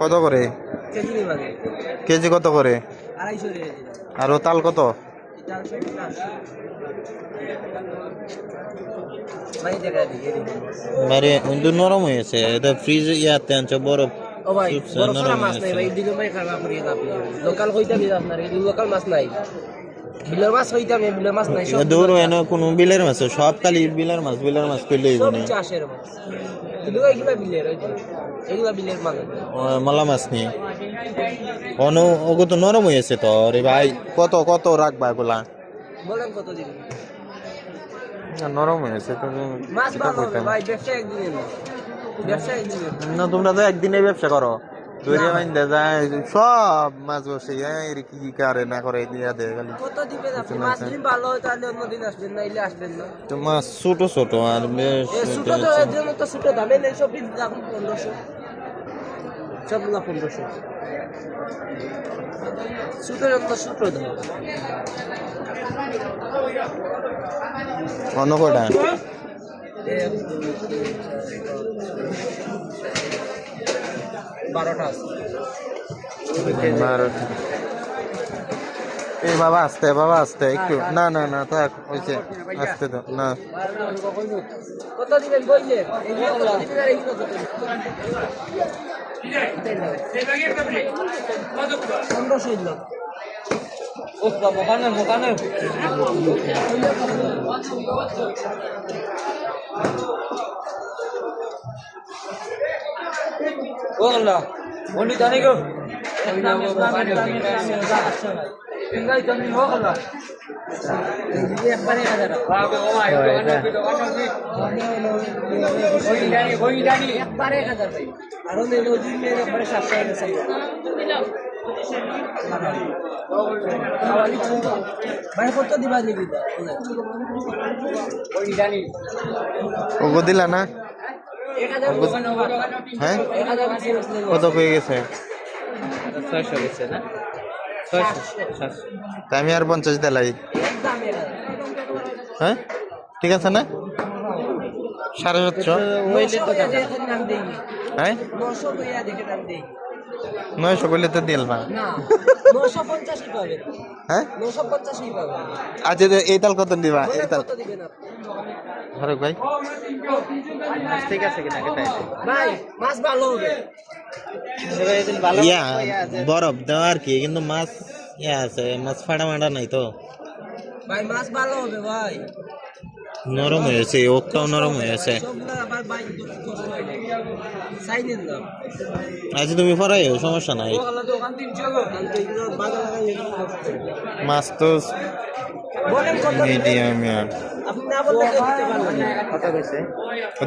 কত করে কেজি? কত করে? আর ও তাল কত? মানে কিন্তু নরম হয়েছে, এটা ফ্রিজ ইয়াতে আনছে বরফ। ও ভাই বড় মাছ নাই ভাই, দিলে ভাই খারাপ করিয়ে আপনি লোকাল কইতা দিই আপনার, এই লোকাল মাছ নাই, বিলের মাছ কইতা আমি, বিলের মাছ নাই সব দূর হয় না কোনো বিলের মাছ, সব খালি বিলের মাছ কইলেই সব বনে। চাষের মাছ, কিন্তু এইগুলা বিলের, এইগুলা বিলের মাছ মালা মাছ নিয়ে অন ওগো তো নরম হয়েছে তো রে ভাই। কত কত রাখবা এগুলা? বলেন কত দিন নরম হয়েছে তো মাছ ভালো হবে ভাই, ব্যবসা একদিনের না, ব্যবসা একদিনের না। তোমরা তো একদিনে ব্যবসা করো, ধরে মাইন্দা যায় সব মাছ বসে কি করে না করে দিয়া দেয় খালি। কত দিবেন আপনি? মাছ যদি ভালো হয় তাহলে অন্যদিন আসবেন, না এলে আসবেন না। তো মাছ ছোট ছোট আর বেশ ছোট তো এর জন্য তো ছোট দামে নেই, সব দাম 1500, সবগুলা 1500, ছোট জন্য ছোট দাম। অন্য কটা? এই বাবা আসতে, বাবা আসতে একটু, না না না থাক হয়েছে, আসতে তো না। কত দিবেন বললেন? ভাই কত দিবা নিবি? ওগো দিলা না? হ্যাঁ কত পেয়ে গেছে? 600 গেছে না? 600 আমি আর 50 দিলাই। হ্যাঁ ঠিক আছে না? 750। হ্যাঁ 900 করলে তো দিলবা। হ্যাঁ আচ্ছা এই তাল কত দিবা? এই তাল ফারুক ভাই ঠিক আছে কিনা ভাই মাছ ভালো হবে, ইয়া বরফ দেওয়া আর কি, কিন্তু মাছ ইয়া আছে, মাছ ফাটা মাটা নাই তো ভাই মাছ ভালো হবে ভাই, নরম হয়েছে, ওটাও নরম হয়েছে। আচ্ছা তুমি ফরাই সমস্যা নাই, মাছ তো মিডিয়াম।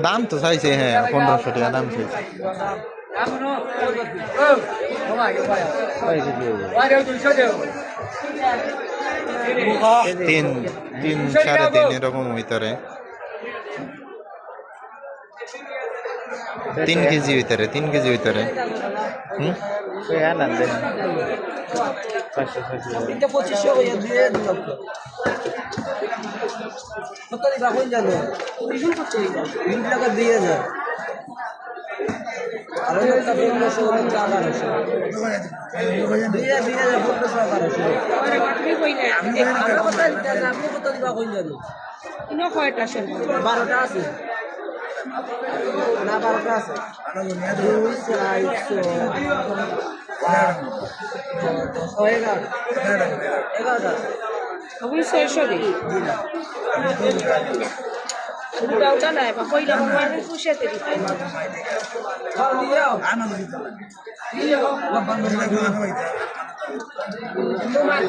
দাম তো চাইছে, হ্যাঁ 1500 টাকা দাম চাইছে। তিন 3.5 এরকম ভিতরে, 3 কেজি ভিতরে, 3 কেজি ভিতরে। বারোটা আছে না? 12টা আছে, 2 4 11টা অবশ্যই 600 দিই ওটা নাই বা কইলা মানে পুষাতে দিতে তোমার